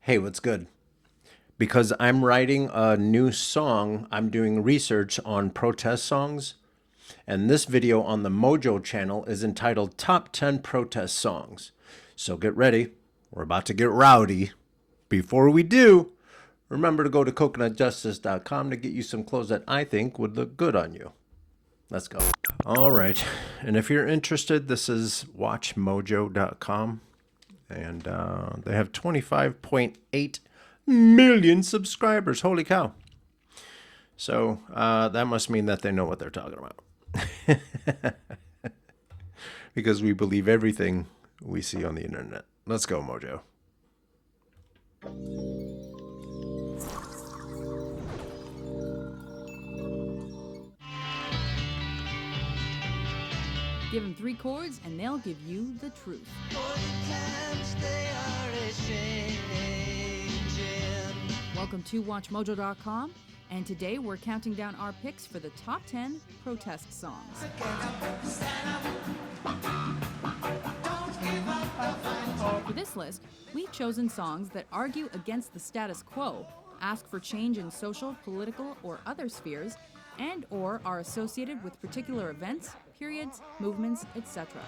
Hey, what's good? Because I'm writing a new song, I'm doing research on protest songs, and this video on the Mojo channel is entitled Top 10 Protest Songs. So get ready, we're about to get rowdy. Before we do, remember to go to coconutjustice.com to get you some clothes that I think would look good on you. Let's go. All right, and if you're interested, this is watchmojo.com, and they have 25.8 million subscribers. Holy cow. So that must mean that they know what they're talking about. Because we believe everything we see on the internet. Let's go, Mojo. Give them 3 chords and they'll give you the truth. Welcome to WatchMojo.com, and today we're counting down our picks for the top 10 protest songs. For this list, we've chosen songs that argue against the status quo, ask for change in social, political, or other spheres, and or are associated with particular events, periods, movements, etc.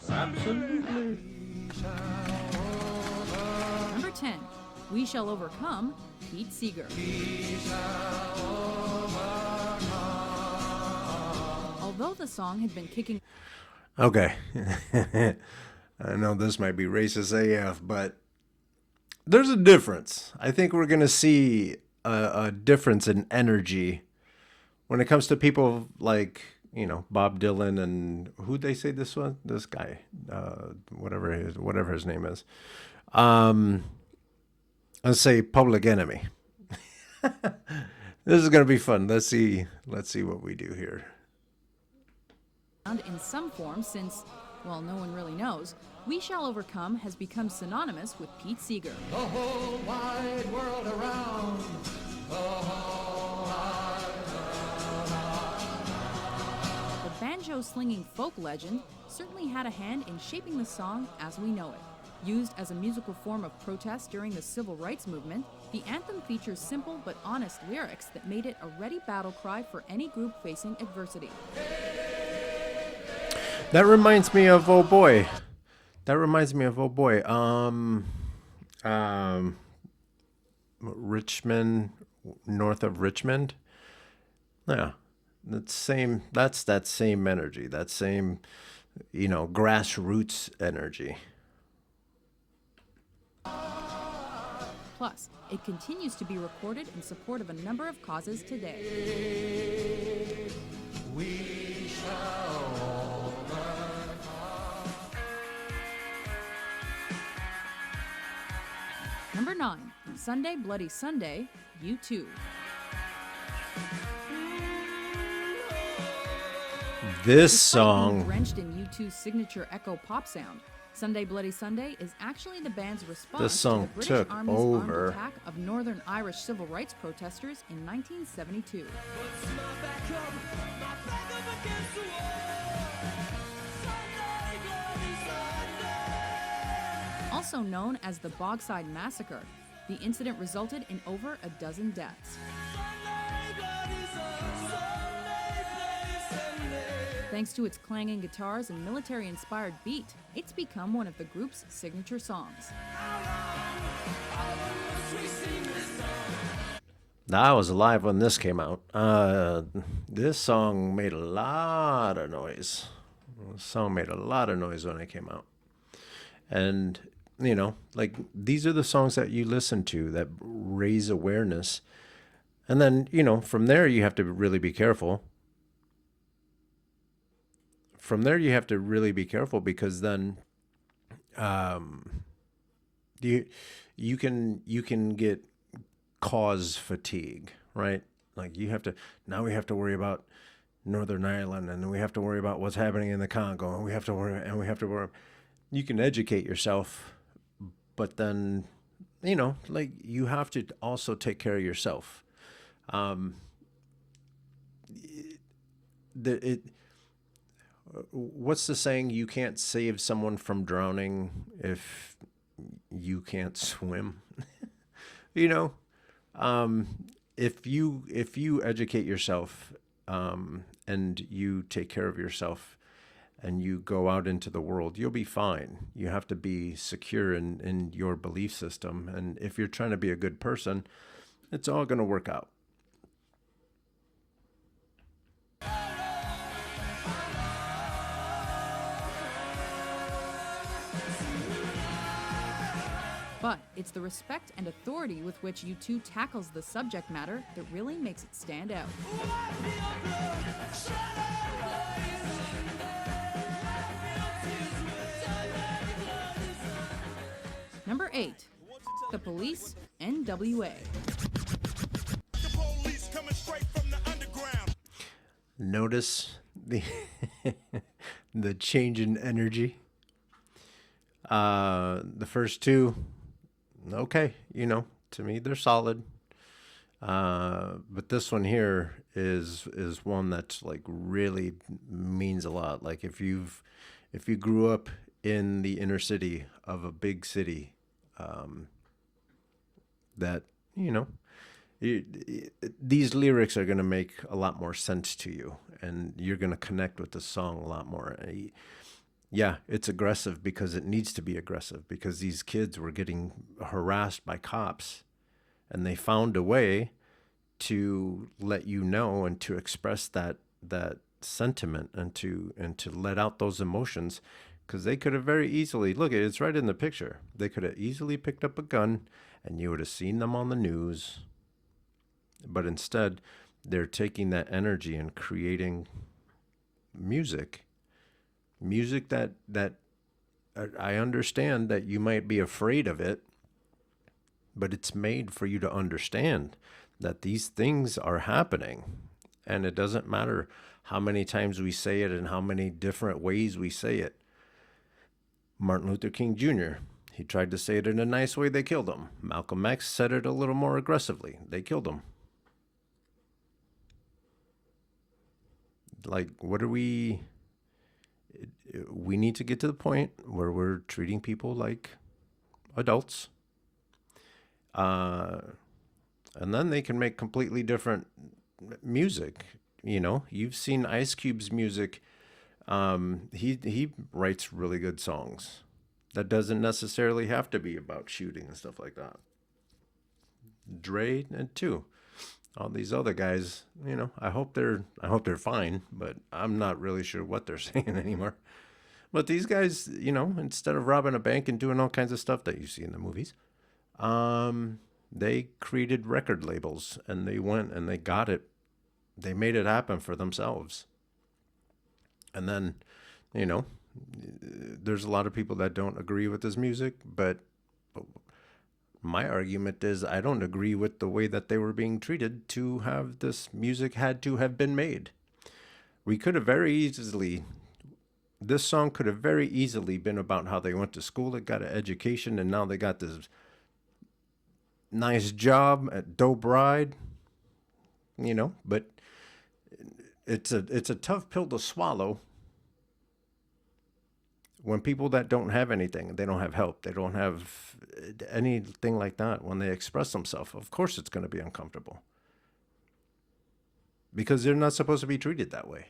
Absolutely. Number 10, We Shall Overcome, Pete Seeger. Although the song had been kicking... Okay. I know this might be racist AF, but there's a difference. I think we're going to see a difference in energy when it comes to people like, you know, Bob Dylan and who'd they say this was? This guy, whatever his name is. Let's say Public Enemy. This is going to be fun. Let's see what we do here. In some form since, well, no one really knows, We Shall Overcome has become synonymous with Pete Seeger. The whole wide world around. The whole wide The banjo-slinging folk legend certainly had a hand in shaping the song as we know it. Used as a musical form of protest during the civil rights movement, the anthem features simple but honest lyrics that made it a ready battle cry for any group facing adversity. That reminds me of Oh Boy. Richmond, north of Richmond. Yeah, that's that same energy, that same, you know, grassroots energy. Plus, it continues to be recorded in support of a number of causes today. we shall Number 9, Sunday Bloody Sunday, U2. This Despite being song, drenched in U2's signature echo pop sound, Sunday Bloody Sunday is actually the band's response This song to the British took Army's over. armed attack of Northern Irish civil rights protesters in 1972. Also known as the Bogside Massacre, the incident resulted in over a dozen deaths. Thanks to its clanging guitars and military-inspired beat, it's become one of the group's signature songs. I was alive when this came out. This song made a lot of noise. This song made a lot of noise when it came out. And, you know, like, these are the songs that you listen to that raise awareness. And then, you know, from there you have to really be careful. Because then you can get cause fatigue, right? Like we have to worry about Northern Ireland, and we have to worry about what's happening in the Congo, and we have to worry. You can educate yourself, but then, you know, like, you have to also take care of yourself. what's the saying? You can't save someone from drowning if you can't swim. You know, if you educate yourself, and you take care of yourself, and you go out into the world, you'll be fine. You have to be secure in your belief system. And if you're trying to be a good person, it's all going to work out. But it's the respect and authority with which U2 tackles the subject matter that really makes it stand out. Number 8. The Police, NWA. Notice the the change in energy. The first two, okay, to me they're solid. But this one here is one that's like really means a lot. Like if you grew up in the inner city of a big city, that these lyrics are going to make a lot more sense to you, and you're going to connect with the song a lot more. Yeah, it's aggressive because it needs to be aggressive, because these kids were getting harassed by cops, and they found a way to let you know and to express that sentiment, and to let out those emotions, because they could have very easily, look, it's right in the picture. They could have easily picked up a gun and you would have seen them on the news. But instead, they're taking that energy and creating music that I understand that you might be afraid of it, but it's made for you to understand that these things are happening. And it doesn't matter how many times we say it and how many different ways we say it. Martin Luther King Jr., he tried to say it in a nice way, they killed him. Malcolm X said it a little more aggressively, they killed him. Like, what are we need to get to the point where we're treating people like adults. And then they can make completely different music. You've seen Ice Cube's music. He writes really good songs. That doesn't necessarily have to be about shooting and stuff like that. Dre and too. All these other guys, I hope they're fine, but I'm not really sure what they're saying anymore. But these guys, instead of robbing a bank and doing all kinds of stuff that you see in the movies, they created record labels, and they went and they got it. They made it happen for themselves. And then, there's a lot of people that don't agree with this music, but my argument is I don't agree with the way that they were being treated to have this music had to have been made. We could have very easily, this song could have very easily been about how they went to school, they got an education, and now they got this nice job at dope ride, but it's a tough pill to swallow when people that don't have anything, they don't have help, they don't have anything like that, when they express themselves, of course it's going to be uncomfortable. Because they're not supposed to be treated that way.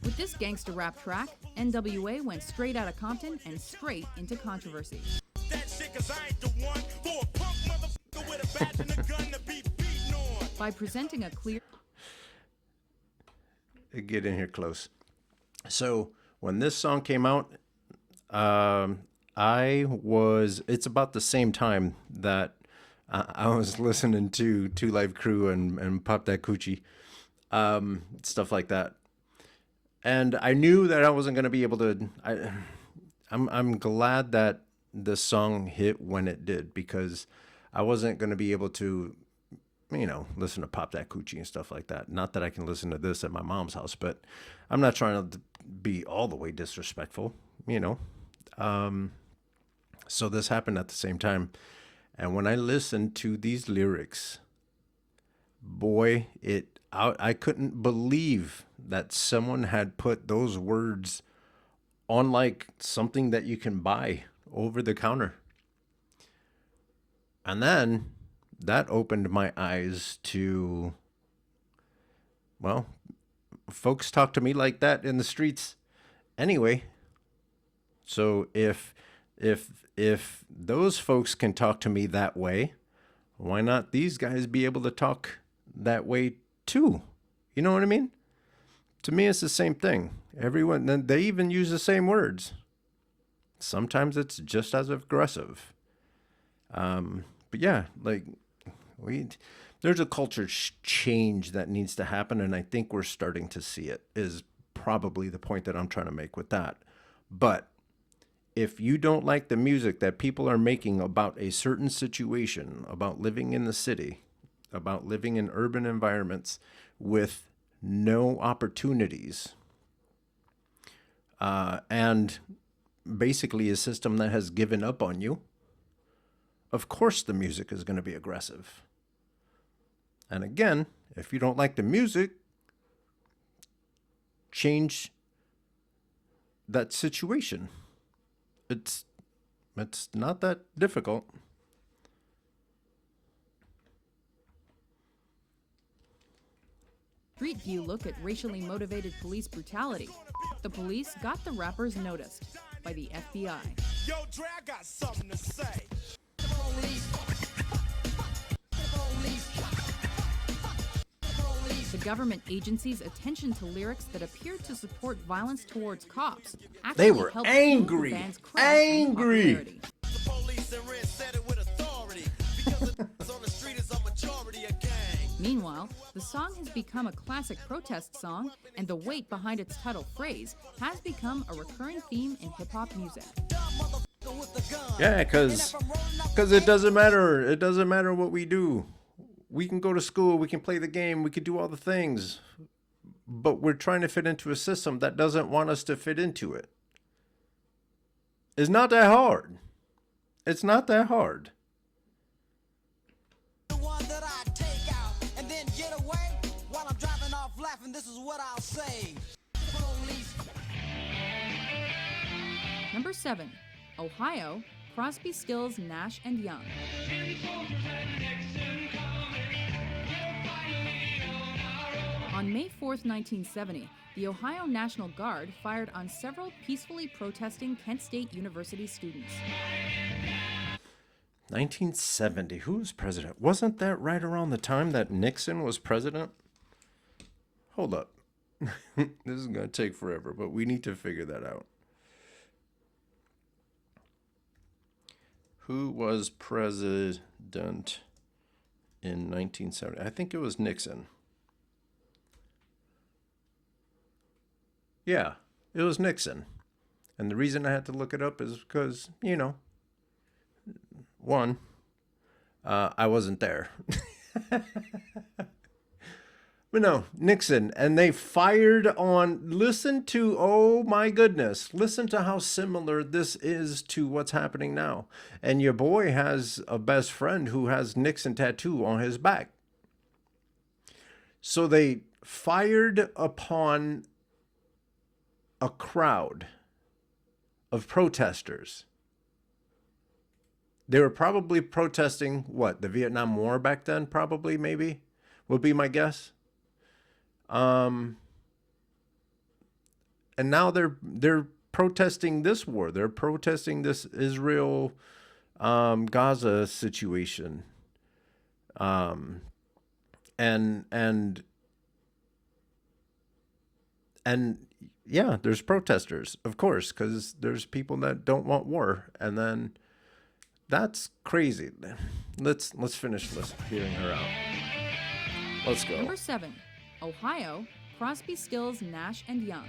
With this gangster rap track, NWA went straight out of Compton and straight into controversy. By presenting a clear... Get in here close. So when this song came out, it's about the same time that I was listening to Two Live Crew and Pop That Coochie, stuff like that. And I knew that I wasn't going to be able to, I'm glad that this song hit when it did, because I wasn't going to be able to, listen to Pop That Coochie and stuff like that. Not that I can listen to this at my mom's house, but I'm not trying to be all the way disrespectful, So this happened at the same time. And when I listened to these lyrics, boy, I couldn't believe that someone had put those words on like something that you can buy over the counter. And then that opened my eyes to, well, folks talk to me like that in the streets anyway. So if those folks can talk to me that way, why not these guys be able to talk that way too? You know what I mean? To me, it's the same thing. Everyone, they even use the same words. Sometimes it's just as aggressive. But yeah, like there's a culture change that needs to happen, and I think we're starting to see it. Is probably the point that I'm trying to make with that. But if you don't like the music that people are making about a certain situation, about living in the city, about living in urban environments with no opportunities, and basically a system that has given up on you, of course the music is going to be aggressive. And again, if you don't like the music, change that situation. It's not that difficult. Street View look at racially motivated police brutality. The police got the rappers noticed by the FBI. Yo, Dre, I got something to say. The government agency's attention to lyrics that appeared to support violence towards cops They actually were helped fuel the angry. band's crash and Angry. popularity. The police and Red said it with authority. Because the on the street is a majority of gang. Meanwhile, the song has become a classic protest song, and the weight behind its title phrase has become a recurring theme in hip-hop music. Yeah, because it doesn't matter. It doesn't matter what we do. We can go to school, we can play the game, we can do all the things. But we're trying to fit into a system that doesn't want us to fit into it. It's not that hard. It's not that hard. The one that I take out and then get away while I'm driving off laughing. This is what I'll say. Police. Number 7. Ohio, Crosby, Stills, Nash and Young. On May 4th, 1970, the Ohio National Guard fired on several peacefully protesting Kent State University students. 1970. Who was president? Wasn't that right around the time that Nixon was president? Hold up. This is going to take forever, but we need to figure that out. Who was president in 1970? I think it was Nixon. Yeah, it was Nixon. And the reason I had to look it up is because, one, I wasn't there. But no, Nixon. And they fired on, listen to, oh my goodness, listen to how similar this is to what's happening now. And your boy has a best friend who has Nixon tattoo on his back. So they fired upon a crowd of protesters. They were probably protesting what, the Vietnam War back then, probably, maybe, would be my guess. And now they're protesting this war. They're protesting this Israel Gaza situation. And yeah, there's protesters, of course, because there's people that don't want war, and then that's crazy. Let's finish hearing her out. Let's go. Number 7. Ohio, Crosby, Stills, Nash and Young.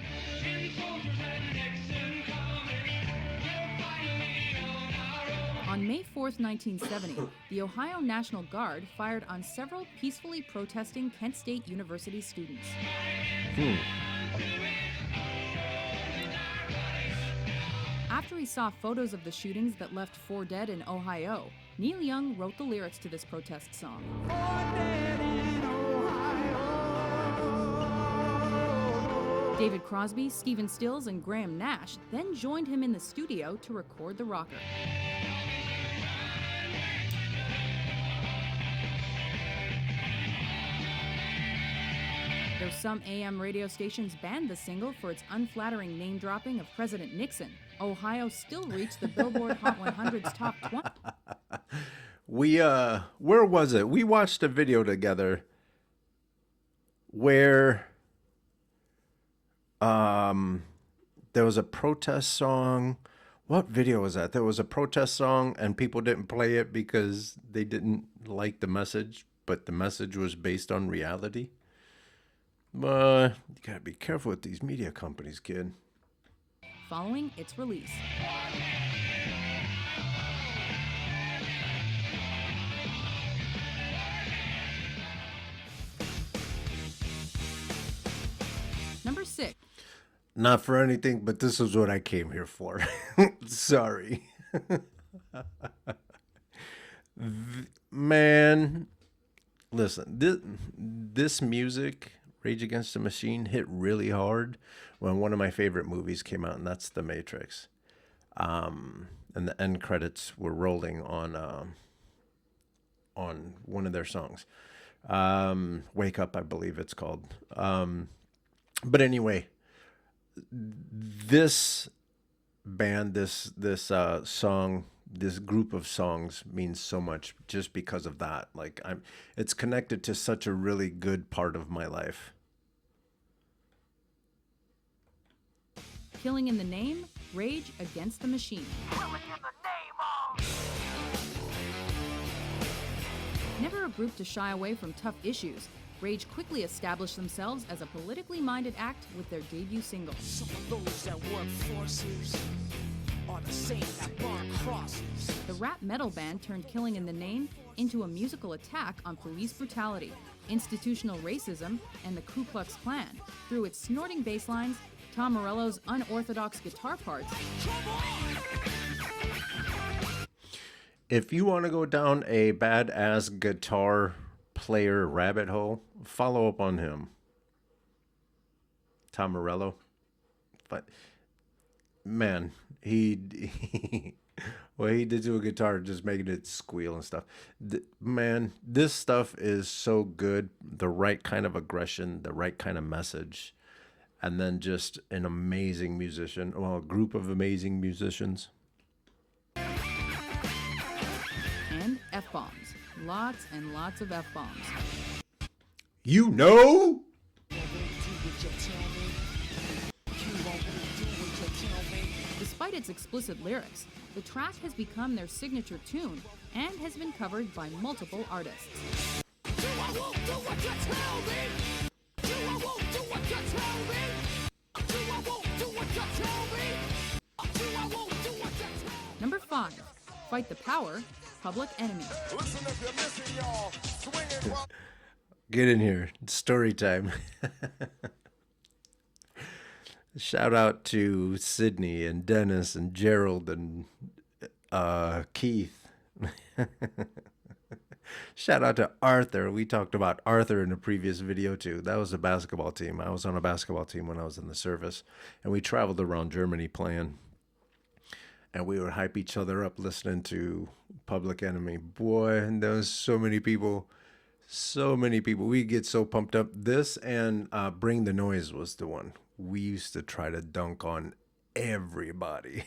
On May 4th, 1970, the Ohio National Guard fired on several peacefully protesting Kent State University students. After he saw photos of the shootings that left 4 dead in Ohio, Neil Young wrote the lyrics to this protest song. David Crosby, Stephen Stills, and Graham Nash then joined him in the studio to record the rocker. Though some AM radio stations banned the single for its unflattering name-dropping of President Nixon, Ohio still reached the Billboard Hot 100's top 20. Where was it? We watched a video together where there was a protest song. What video was that? There was a protest song and people didn't play it because they didn't like the message, but the message was based on reality. You gotta be careful with these media companies, kid. Following its release. Number 6. Not for anything, but this is what I came here for. Sorry. Man, listen, this music, Rage Against the Machine, hit really hard when one of my favorite movies came out, and that's The Matrix. And the end credits were rolling on one of their songs. Wake Up, I believe it's called. But anyway, this band, this song, this group of songs means so much just because of that. Like, it's connected to such a really good part of my life. Killing in the Name, Rage Against the Machine. Never a group to shy away from tough issues, Rage quickly established themselves as a politically minded act with their debut single. Some of those that work forces are the same that burn crosses. The rap metal band turned Killing in the Name into a musical attack on police brutality, institutional racism, and the Ku Klux Klan through its snorting bass lines, Tom Morello's unorthodox guitar parts, If you want to go down a badass guitar player rabbit hole, follow up on him. Tom Morello. But man, he what he did to a guitar, just making it squeal and stuff. Man, this stuff is so good. The right kind of aggression, the right kind of message, and then just an amazing musician. Well, a group of amazing musicians. and F-bombs. Lots and lots of F-bombs. You know? Despite its explicit lyrics, the track has become their signature tune and has been covered by multiple artists. Number 5, Fight the Power, Public Enemy. Get in here. It's story time. Shout out to Sydney and Dennis and Gerald and Keith. Shout out to Arthur. We talked about Arthur in a previous video too. That was a basketball team. I was on a basketball team when I was in the service, and we traveled around Germany playing. And we would hype each other up listening to Public Enemy. Boy, and there was so many people. So many people. We get so pumped up. This and Bring the Noise was the one. We used to try to dunk on everybody.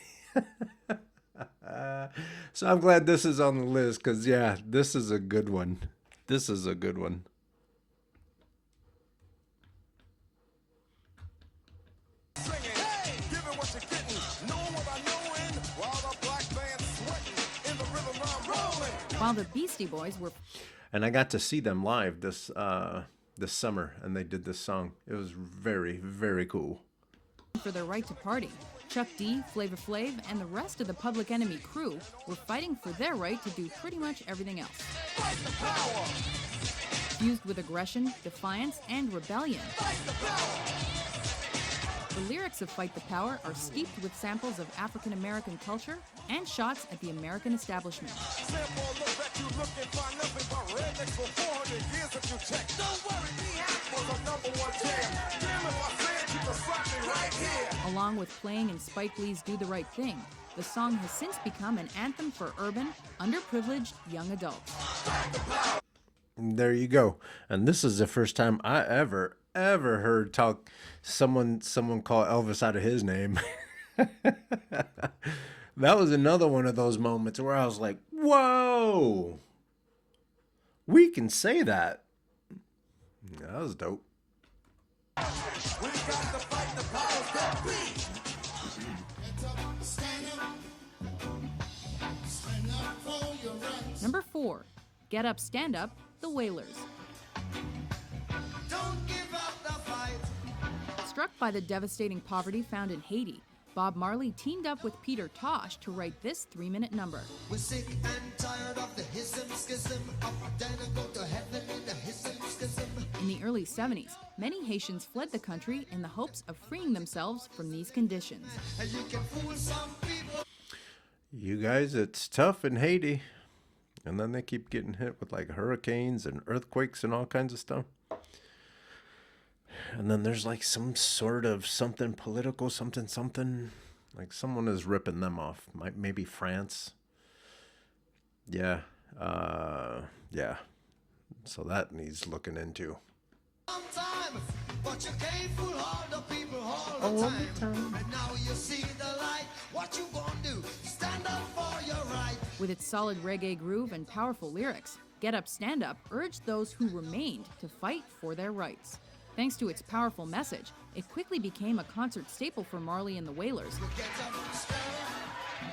So I'm glad this is on the list because, yeah, this is a good one. This is a good one. While the Beastie Boys were... And I got to see them live this summer, and they did this song. It was very, very cool. For their right to party, Chuck D, Flavor Flav, and the rest of the Public Enemy crew were fighting for their right to do pretty much everything else. Fused with aggression, defiance, and rebellion. The lyrics of Fight the Power are steeped with samples of African American culture and shots at the American establishment. Along with playing in Spike Lee's Do the Right Thing, the song has since become an anthem for urban, underprivileged young adults. There you go. And this is the first time I ever heard someone call Elvis out of his name. That was another one of those moments where I was like, whoa, we can say that. That was dope. Number 4, Get Up, Stand Up, The Wailers. Don't give up the fight. Struck by the devastating poverty found in Haiti, Bob Marley teamed up with Peter Tosh to write this 3-minute number. We're sick and tired of the hism schism, up down and go to heaven in the hism schism. In the early 70s, many Haitians fled the country in the hopes of freeing themselves from these conditions. And you can fool some people. You guys, it's tough in Haiti. And then they keep getting hit with like hurricanes and earthquakes and all kinds of stuff. And then there's like some sort of something political, something. Like someone is ripping them off. Maybe France. Yeah. Yeah. So that needs looking into. Sometime, but you can't fool all the people all the time. And now you see the light. What you gonna do? Stand up for your right. With its solid reggae groove and powerful lyrics, Get Up, Stand Up urged those who remained to fight for their rights. Thanks to its powerful message, it quickly became a concert staple for Marley and the Wailers, Get up, stand up.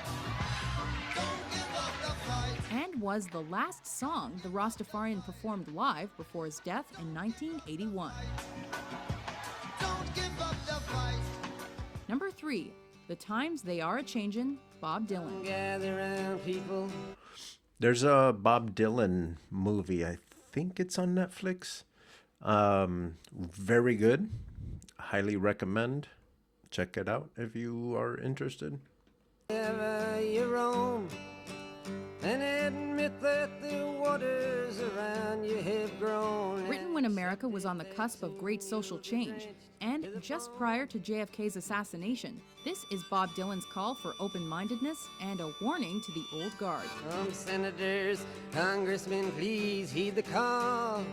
Don't give up the fight. and was the last song the Rastafarian performed live before his death in 1981. Don't give up the fight. Number 3, The Times They Are A-Changin', Bob Dylan. Gather round, people. There's a Bob Dylan movie. I think it's on Netflix. Very good. Highly recommend. Check it out if you are interested. Wherever you roam, and admit that the waters around you have grown. Written when America was on the cusp of great social change, and just prior to JFK's assassination, this is Bob Dylan's call for open-mindedness and a warning to the old guard. Senators, congressmen, please heed the call.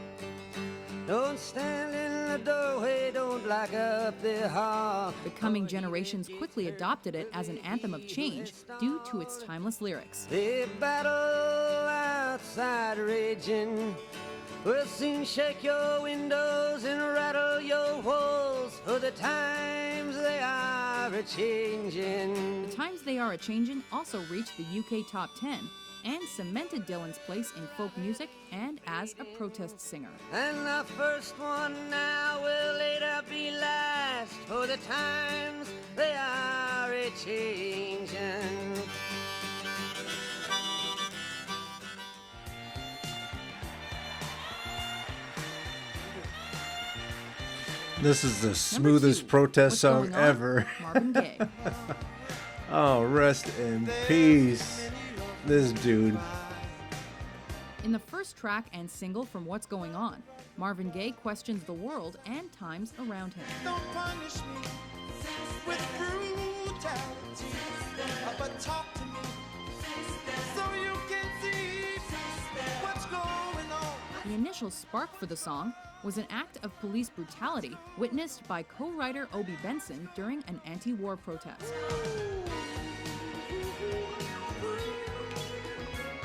Don't stand in the doorway, don't block up the hall. The coming generations quickly adopted it as an anthem of change due to its timeless lyrics. The battle outside raging will soon shake your windows and rattle your walls, for the times they are a-changing. The Times They Are A-Changin' also reached the UK Top 10 and cemented Dylan's place in folk music and as a protest singer. And the first one now will later be last, for the times they are a-changing. This is the Number smoothest 2, protest What's song Going On? ever. Marvin Gaye. Oh, rest in peace. This dude. In the first track and single from What's Going On, Marvin Gaye questions the world and times around him. Don't punish me with brutality, but talk to me so you can see what's going on. The initial spark for the song was an act of police brutality witnessed by co-writer Obie Benson during an anti-war protest.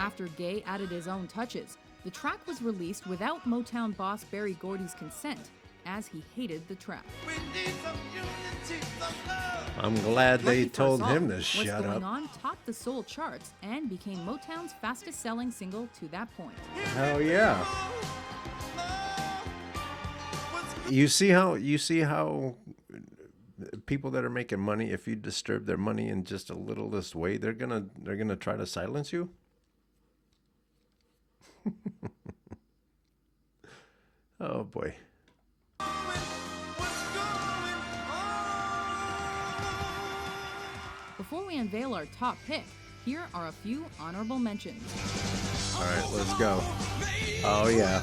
After Gaye added his own touches, the track was released without Motown boss Berry Gordy's consent, as he hated the track. We need some unity, some love. I'm glad they Lucky for told us all, him to What's shut Going up. On topped the soul charts and became Motown's fastest-selling single to that point. Hell yeah. You see how people that are making money, if you disturb their money in just a littlest way, they're gonna try to silence you. Oh boy. Before we unveil our top pick, here are a few honorable mentions. All right, let's go. Oh yeah.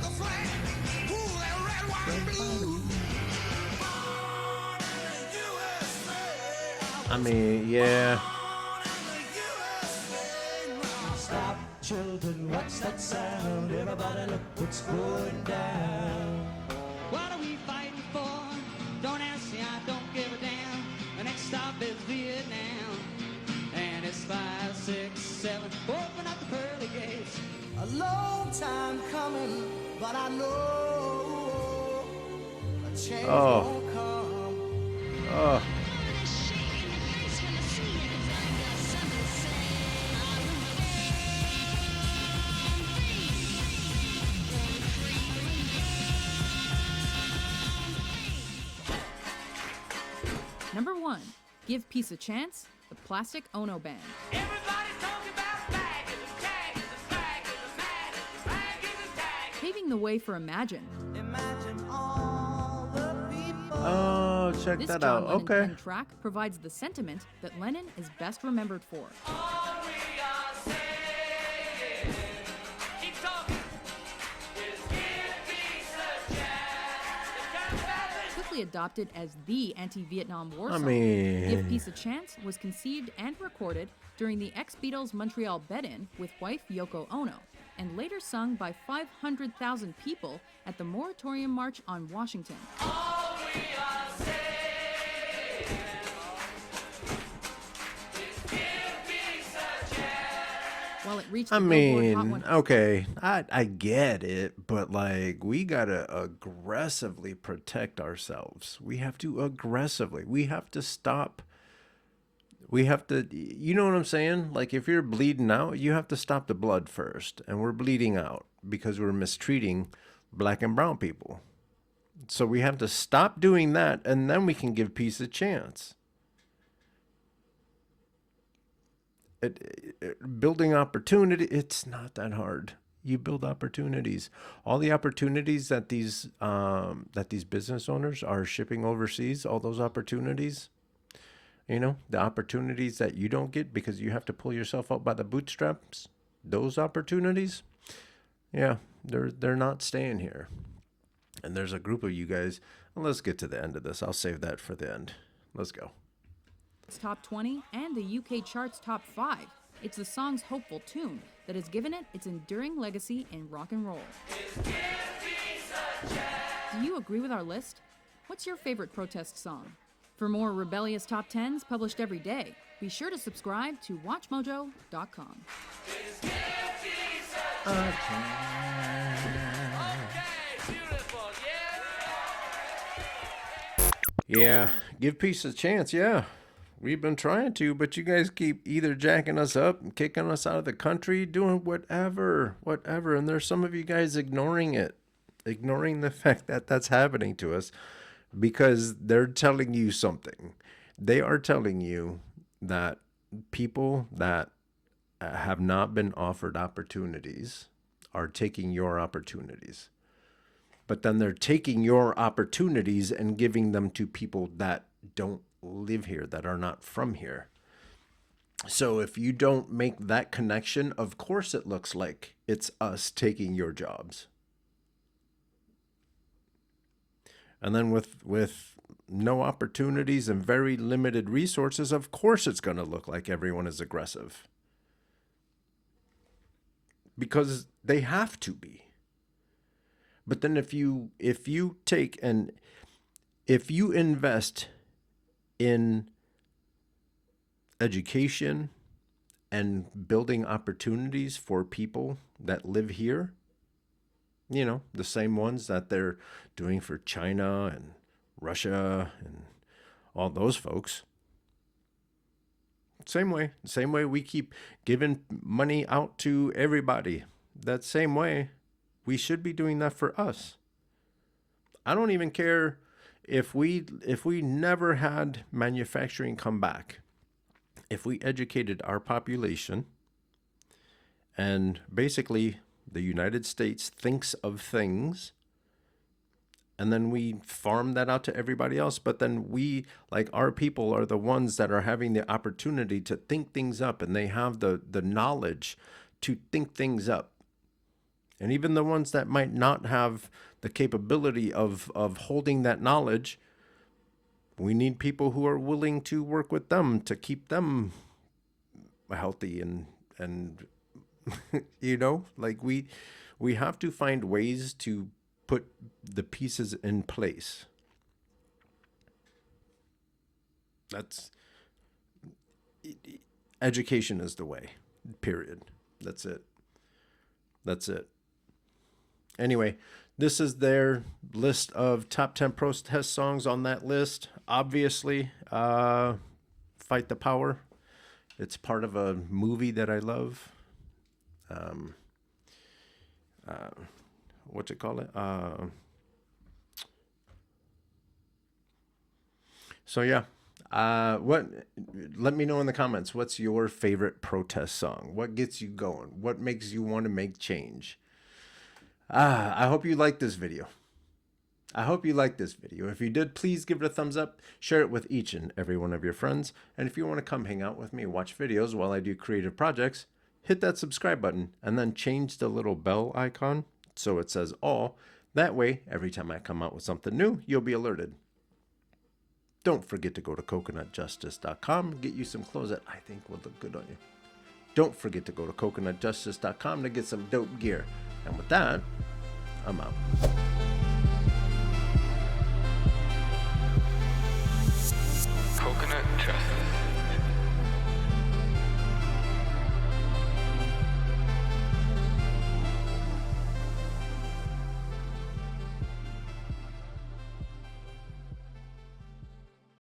I mean, yeah. Stop, children, what's that sound? Everybody look what's going down. What are we fighting for? Don't ask me, I don't give a damn. The next stop is Vietnam. And it's 5, 6, 7. Open up the pearly gates. A long time coming, but I know a change won't come. Oh, Number 1. Give Peace a Chance, the Plastic Ono Band. Everybody's talking about flag is a tag is a flag is a mad is a flag is a tag. Paving the way for Imagine. Imagine all the people. oh, check This that John out. Lennon Okay. penned track provides the sentiment that Lennon is best remembered for. All we are saying, keep talking, is give peace a chance. Quickly adopted as the anti-Vietnam War I song, mean- Give Peace a Chance was conceived and recorded during the ex-Beatles Montreal bed-in with wife Yoko Ono, and later sung by 500,000 people at the Moratorium March on Washington. All we are saying is give peace a chance. While it reached I the Billboard Hot mean, 100. okay, I get it, but like we gotta aggressively protect ourselves. We have to aggressively. We have to stop. We have to, you know what I'm saying? Like if you're bleeding out, you have to stop the blood first. And we're bleeding out because we're mistreating black and brown people. So we have to stop doing that, and then we can give peace a chance. Building opportunity, it's not that hard. You build opportunities. All the opportunities that these business owners are shipping overseas, all those opportunities, you know, the opportunities that you don't get because you have to pull yourself up by the bootstraps, those opportunities, yeah, they're not staying here. And there's a group of you guys. Well, let's get to the end of this. I'll save that for the end. Let's go. Top 20 and the UK chart's top 5. It's the song's hopeful tune that has given it its enduring legacy in rock and roll. Do you agree with our list? What's your favorite protest song? For more rebellious top 10s published every day, be sure to subscribe to WatchMojo.com. Yeah, give peace a chance. Yeah, we've been trying to, but you guys keep either jacking us up, kicking us out of the country, doing whatever. And there's some of you guys ignoring it, ignoring the fact that that's happening to us because they're telling you something. They are telling you that people that have not been offered opportunities are taking your opportunities. But then they're taking your opportunities and giving them to people that don't live here, that are not from here. So if you don't make that connection, of course it looks like it's us taking your jobs. And then with no opportunities and very limited resources, of course it's going to look like everyone is aggressive. Because they have to be. But then if you take and if you invest in education and building opportunities for people that live here, you know, the same ones that they're doing for China and Russia and all those folks. Same way we keep giving money out to everybody. That same way we should be doing that for us. I don't even care if we never had manufacturing come back. If we educated our population and basically the United States thinks of things and then we farm that out to everybody else, but then we, like our people, are the ones that are having the opportunity to think things up, and they have the knowledge to think things up. And even the ones that might not have the capability of holding that knowledge, we need people who are willing to work with them to keep them healthy and you know, like we have to find ways to put the pieces in place. That's education is the way, period. That's it. Anyway, this is their list of top 10 protest songs. On that list, obviously, Fight the Power. It's part of a movie that I love. What's it called? So yeah. Let me know in the comments, what's your favorite protest song? What gets you going? What makes you want to make change? I hope you liked this video. If you did, please give it a thumbs up, share it with each and every one of your friends. And if you want to come hang out with me, watch videos while I do creative projects, hit that subscribe button and then change the little bell icon so it says all. That way, every time I come out with something new, you'll be alerted. Don't forget to go to coconutjustice.com, get you some clothes that I think will look good on you. Don't forget to go to coconutjustice.com to get some dope gear. And with that, I'm out. Coconut Justice.